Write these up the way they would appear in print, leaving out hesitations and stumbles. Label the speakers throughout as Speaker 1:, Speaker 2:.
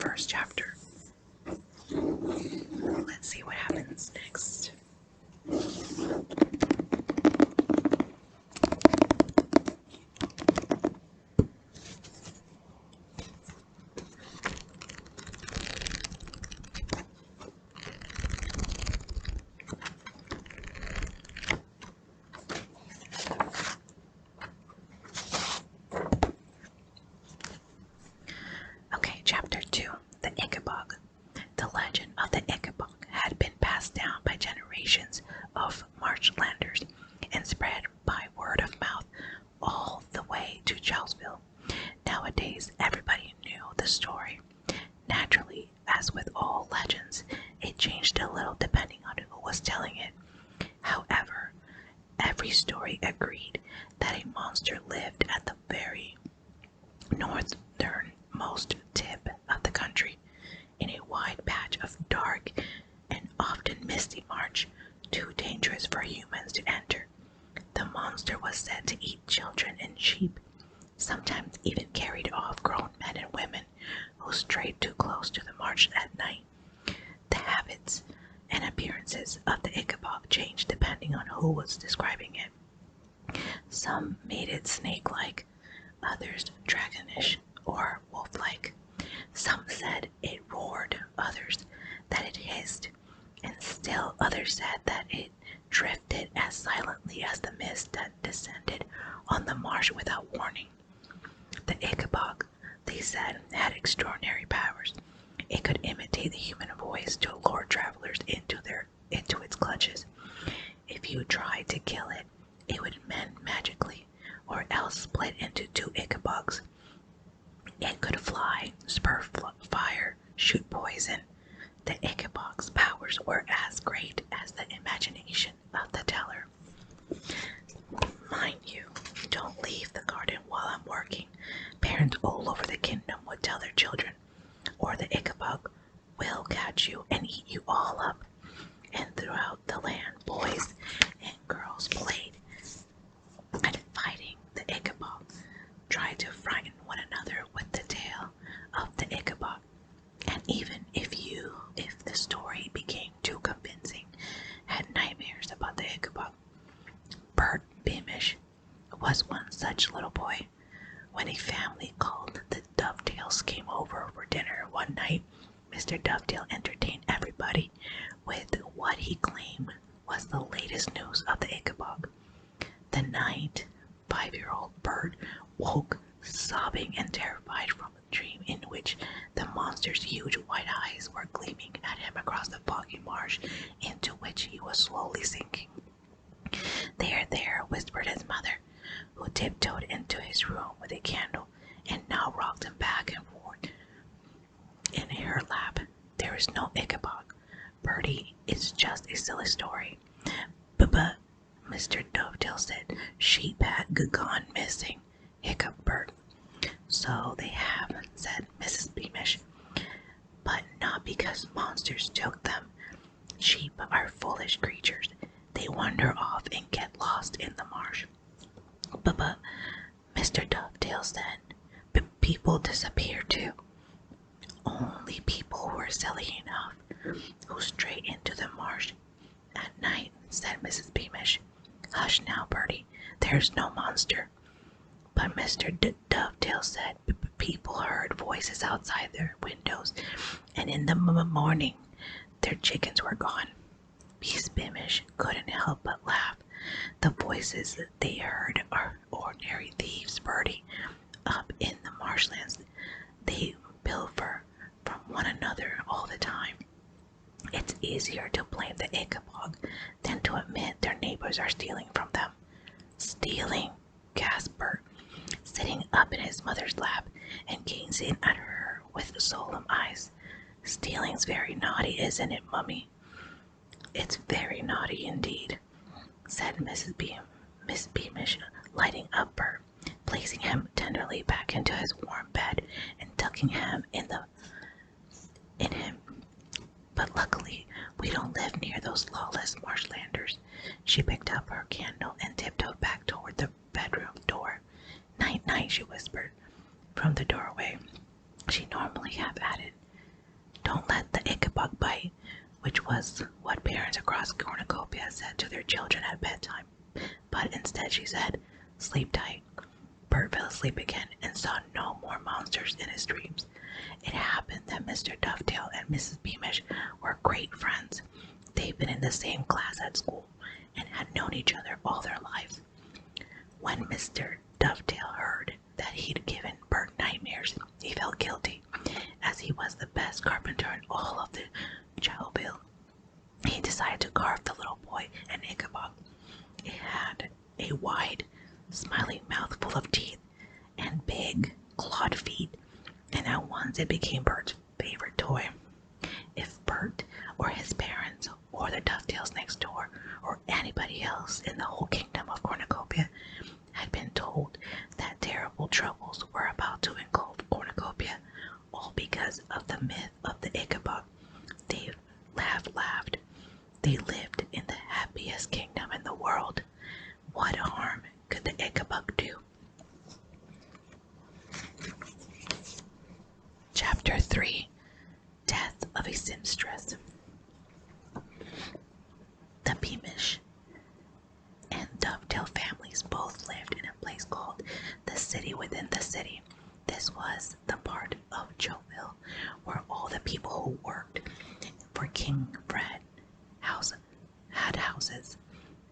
Speaker 1: first chapter. Let's see what happens next. Okay, chapter 2, the Ickabog. The legend of the Ickabog had been passed down by generations of marshlanders and spread by word of mouth all the way to Charlesville. Nowadays, everybody knew the story. Naturally, as with all legends, it changed a little depending on who was telling it. However, every story agreed that a monster lived at the very northernmost tip of the country, in a wide patch of dark and often misty marsh, too dangerous for humans to enter. The monster was said to eat children and sheep, sometimes even carried off grown men and women who strayed too close to the marsh at night. The habits and appearances of the Ickabog changed depending on who was describing it. Some made it snake-like, others dragonish or wolf-like. Some said it roared, others that it hissed, and still others said that it drifted as silently as the mist that descended on the marsh without warning. The Ickabog, they said, had extraordinary powers. It could imitate the human voice to lure travelers into its clutches. If you tried to kill it, it would mend magically, or else split into two Ickabogs. It could fly, spur fire, shoot poison. The Ickabog's powers were as great as the imagination of the teller. Mind you, don't leave the garden while I'm working. Parents all over the kingdom would tell their children, or the Ickabog will catch you and eat you all up. And throughout the land, boys and girls played at fighting the Ickabog, tried to frighten one another with the tale of the Ickabog. And even if the story became too convincing, had nightmares about the Ickabog. Bert Beamish was one such little boy. When a family called the Dovetails came over for dinner one night, Mr. Dovetail entertained everybody with what he claimed was the latest news of the Ickabog. The night, 5-year-old Bert woke sobbing and terrified from a dream in which the monster's huge white eyes were gleaming at him across the foggy marsh into which he was slowly sinking. There, whispered his mother, who tiptoed into his room with a candle and now rocked him back and forth in her lap. There is no Ickabog, Bertie. It's just a silly story. But Mr. Dovetail said sheep had gone missing, hiccuped Bert. So they have, said Mrs. Beamish, but not because monsters took them. Sheep are foolish creatures. They wander off and get lost in the marsh. But Mr. Dovetail said, people disappear too. Only people who are silly enough, who stray into the marsh at night, said Mrs. Beamish. Hush now, Bertie, there's no monster. But Mr. Dovetail said people heard voices outside their windows, and in the morning their chickens were gone. Mrs. Beamish couldn't help but laugh. The voices they heard are ordinary thieves, Bertie. Up in the marshlands, they pilfer from one another all the time. It's easier to blame the Ickabog than to admit their neighbors are stealing from them. Stealing, gasped Bert, sitting up in his mother's lap and gazing at her with solemn eyes. Stealing's very naughty, isn't it, Mummy? It's very naughty indeed, said Miss Beamish, lighting up Bert, placing him tenderly back into his warm bed and tucking him in him. But luckily, we don't live near those lawless marshlanders. She picked up her candle and tiptoed back toward the bedroom door. Night, night, she whispered from the doorway. She normally have added, Don't let the Ickabog bite, which was what parents across Cornucopia said to their children at bedtime. But instead she said, sleep tight. Bert fell asleep again and saw no more monsters in his dreams. It happened that Mr. Dovetail and Mrs. Beamish were great friends. They'd been in the same class at school and had known each other all their lives. When Mr. Dovetail heard that he'd given Bert nightmares, he felt guilty, as he was the best carpenter in all of the Chowville. He decided to carve the little boy an Ickabog. It had a wide, smiling mouth full of teeth and big, clawed feet, and at once it became Bert's favorite toy. If Bert or his parents or the Dovetails next door or anybody else in the whole kingdom of Cornucopia had been told that terrible troubles were about to engulf Cornucopia, all because of the myth of the Ickabog, they laughed. They lived in the happiest kingdom in the world. What harm could the Ickabog do? Chapter 3. Death of a Seamstress. The Beamish and Dovetail families both lived in a place called the City Within the City. This was the part of Chowville where all the people who worked for King Fred had houses.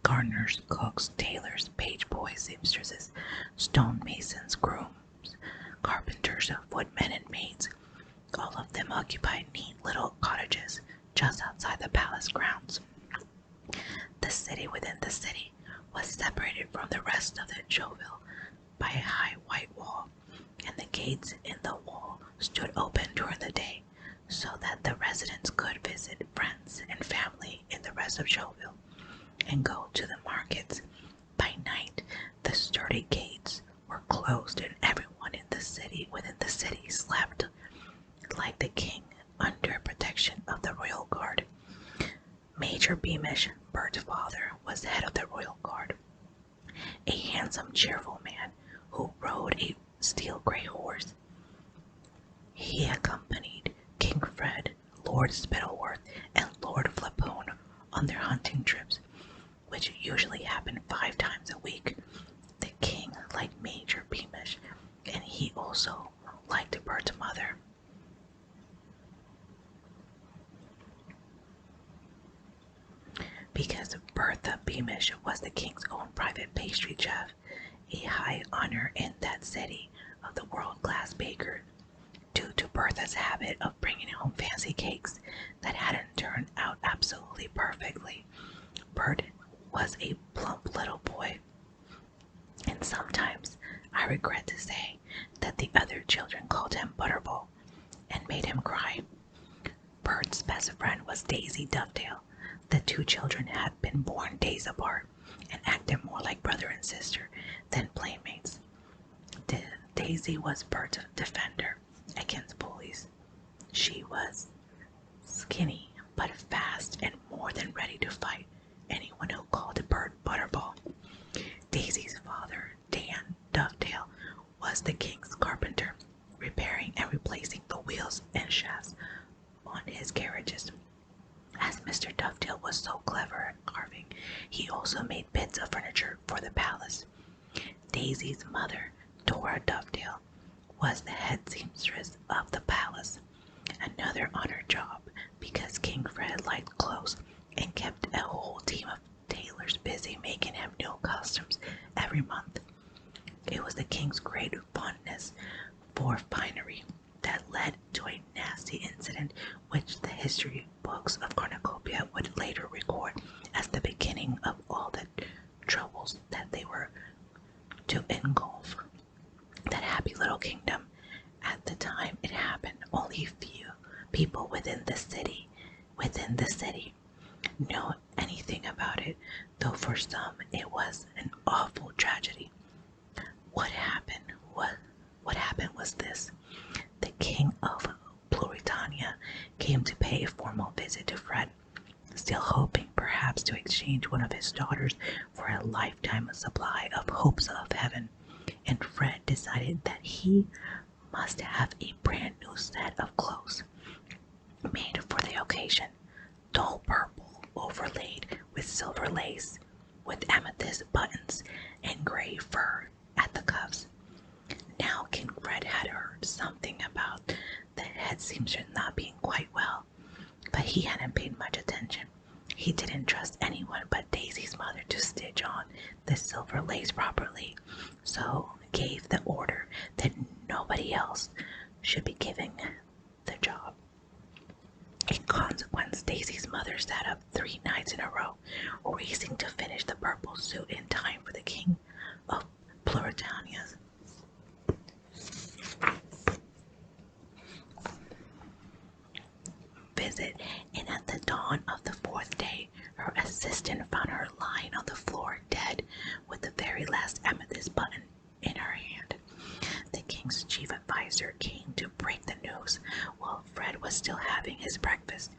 Speaker 1: Gardeners, cooks, tailors, page boys, seamstresses, stonemasons, grooms, carpenters, footmen, and maids. All of them occupied neat little cottages just outside the palace grounds. The city within the city was separated from the rest of the Chowville by a high white wall, and the gates in the wall stood open during the day so that the residents could visit friends and family in the rest of Chowville and go to the markets. By night, the sturdy gates were closed and everyone in the city within the city slept like the king under protection of the royal guard. Major Beamish, Bert's father, was head of the royal guard, a handsome, cheerful man who rode a steel gray horse. He accompanied King Fred, Lord Spittleworth, and Lord Flapoon on their hunting trips, which usually happened 5 times a week. The king liked Major Beamish, and he also liked Bert's mother. Because Bertha Beamish was the king's own private pastry chef, a high honor in that city of the world-class baker, due to Bertha's habit of bringing home fancy cakes that hadn't turned out absolutely perfectly. Bert was a plump little boy, and sometimes I regret to say that the other children called him Butterball and made him cry. Bert's best friend was Daisy Dovetail. The 2 children had been born days apart and acted more like brother and sister than playmates. Daisy was Bert's defender against bullies. She was skinny but fast and more than ready to fight anyone who called Bert Butterball. Daisy's father, Dan Dovetail, was the king's carpenter, repairing and replacing the wheels and shafts on his carriages. As Mr. Dovetail was so clever at carving, he also made bits of furniture for the palace. Daisy's mother, Dora Dovetail, was the head seamstress of the palace, another honored job because King Fred liked clothes and kept a whole team of tailors busy making him new costumes every month. It was the king's great fondness for finery that led to a nasty incident which the history books of Cornucopia would later record as the beginning of all the troubles that they were to engulf that happy little kingdom. At the time it happened, only few people within the city know anything about it, though for some it was an awful tragedy. What happened was this. The king of Pluritania came to pay a formal visit to Fred, still hoping perhaps to exchange one of his daughters for a lifetime supply of hopes of heaven, and Fred decided that he must have a brand new set of clothes. made for the occasion, dull purple overlaid with silver lace, with amethyst buttons and gray fur at the cuffs. Now King Fred had heard something about the head seamstress not being quite well, but he hadn't paid much attention. He didn't trust anyone but Daisy's mother to stitch on the silver lace properly, so gave the order that nobody else should be giving the job. In consequence, Daisy's mother sat up 3 nights in a row, racing to finish the purple suit in time for the King of Pluritania's visit, and at the dawn of the 4th day, her assistant found her lying on the floor dead with the very last amethyst button in her hand. The king's chief advisor came to break the news while Fred was still having his breakfast.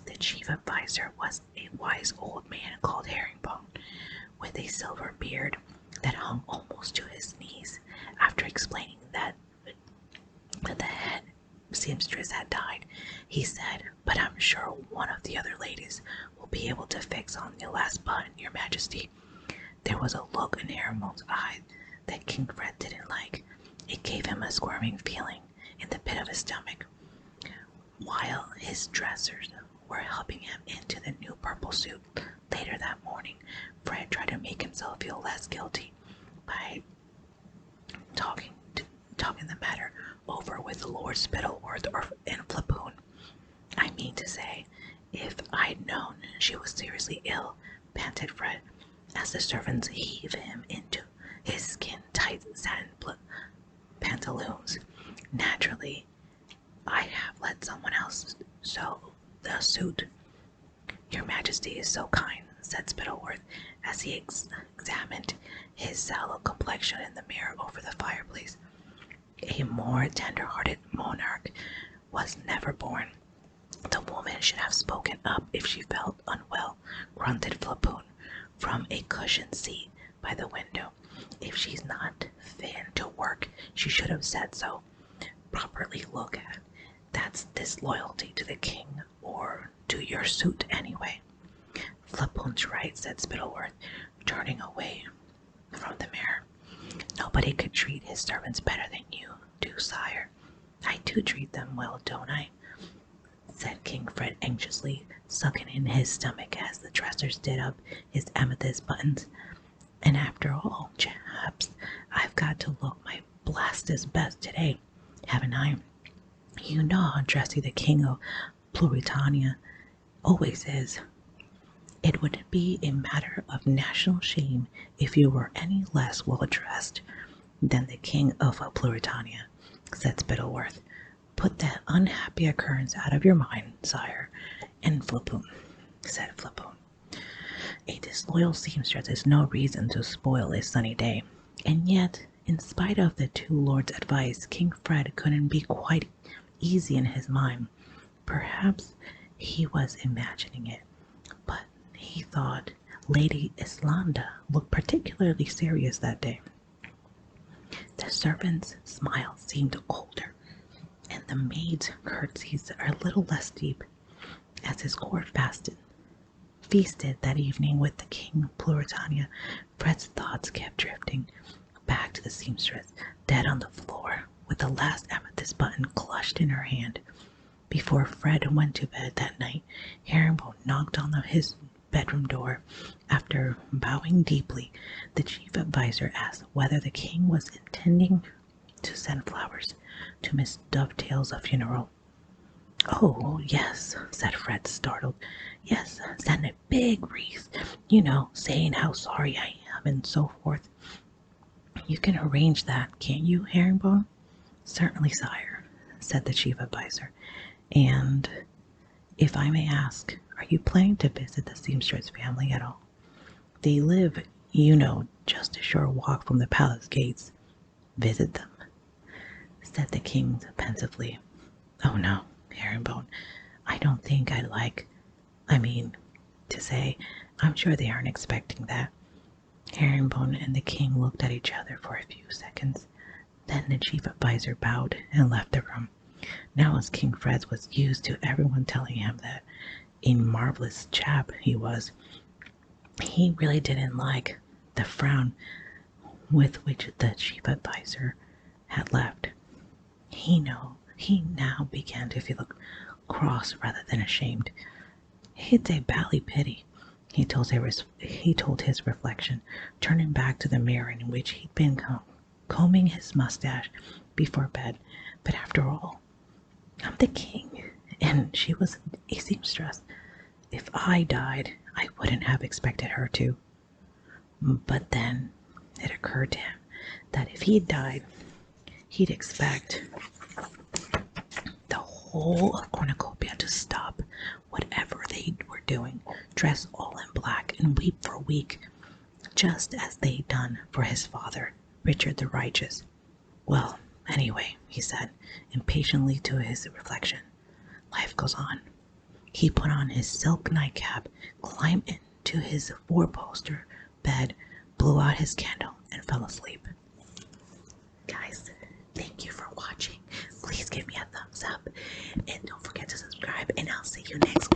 Speaker 1: The chief advisor was a wise old man called Herringbone, with a silver beard that hung almost to his knees. After explaining that the head seamstress had died, he said, "But I'm sure one of the other ladies will be able to fix on the last button, Your Majesty." There was a look in Herringbone's eye that King Fred didn't like. It gave him a squirming feeling in the pit of his stomach. While his dressers were helping him into the new purple suit later that morning, Fred tried to make himself feel less guilty by talking the matter over with Lord Spittleworth and Flapoon. "I mean to say, if I'd known she was seriously ill," panted Fred, as the servants heaved him into his skin-tight satin pantaloons. "Naturally, I'd have let someone else sew the suit." "Your Majesty is so kind," said Spittleworth, as he examined his sallow complexion in the mirror over the fireplace. "A more tender-hearted monarch was never born. The woman should have spoken up if she felt unwell," grunted Flapoon from a cushioned seat by the window. "If she's not fit to work, she should have said so. Properly look at. That's disloyalty to the king, or to your suit anyway." "Flapoon's right," said Spittleworth, turning away from the mirror. "Nobody could treat his servants better than you do, sire." "I do treat them well, don't I?" said King Fred anxiously, sucking in his stomach as the dressers did up his amethyst buttons. "And after all, chaps, I've got to look my blastest best today, haven't I? You know how dressy the King of Pluritania always is. It would be a matter of national shame if you were any less well dressed than the King of Pluritania," said Spittleworth. "Put that unhappy occurrence out of your mind, sire, and Flapoon," said Flapoon. "A disloyal seamstress is no reason to spoil a sunny day." And yet, in spite of the two lords' advice, King Fred couldn't be quite easy in his mind. Perhaps he was imagining it, but he thought Lady Islanda looked particularly serious that day. The servant's smile seemed colder, and the maid's curtsies a little less deep, as his court feasted that evening with the King of Pluritania. Fred's thoughts kept drifting back to the seamstress, dead on the floor, with the last amethyst button clutched in her hand. Before Fred went to bed that night, Herringbone knocked on his bedroom door. After bowing deeply, the chief advisor asked whether the king was intending to send flowers to Miss Dovetail's funeral. "Oh, yes," said Fred, startled. "Yes, send a big wreath, saying how sorry I am and so forth. You can arrange that, can't you, Herringbone?" "Certainly, sire," said the chief advisor. "And, if I may ask, are you planning to visit the seamstress family at all? They live, just a short walk from the palace gates." "Visit them?" said the king pensively. "Oh no, Herringbone, I don't think I'd like, to say, I'm sure they aren't expecting that." Herringbone and the king looked at each other for a few seconds. Then the chief advisor bowed and left the room. Now, as King Fred was used to everyone telling him that a marvelous chap he was, he really didn't like the frown with which the chief advisor had left. He now began to feel cross rather than ashamed. It's a bally pity, he told his reflection, turning back to the mirror in which he'd been combing his mustache before bed. But after all, I'm the king, and she was a seamstress. If I died, I wouldn't have expected her to. But then it occurred to him that if he died, he'd expect the whole of Cornucopia to stop whatever they were doing, dress all in black, and weep for a week, just as they'd done for his father, Richard the Righteous. Well, anyway, he said impatiently to his reflection, life goes on. He put on his silk nightcap, climbed into his four-poster bed, blew out his candle, and fell asleep. Guys, thank you for watching. Please give me a thumbs up and don't forget to subscribe, and I'll see you next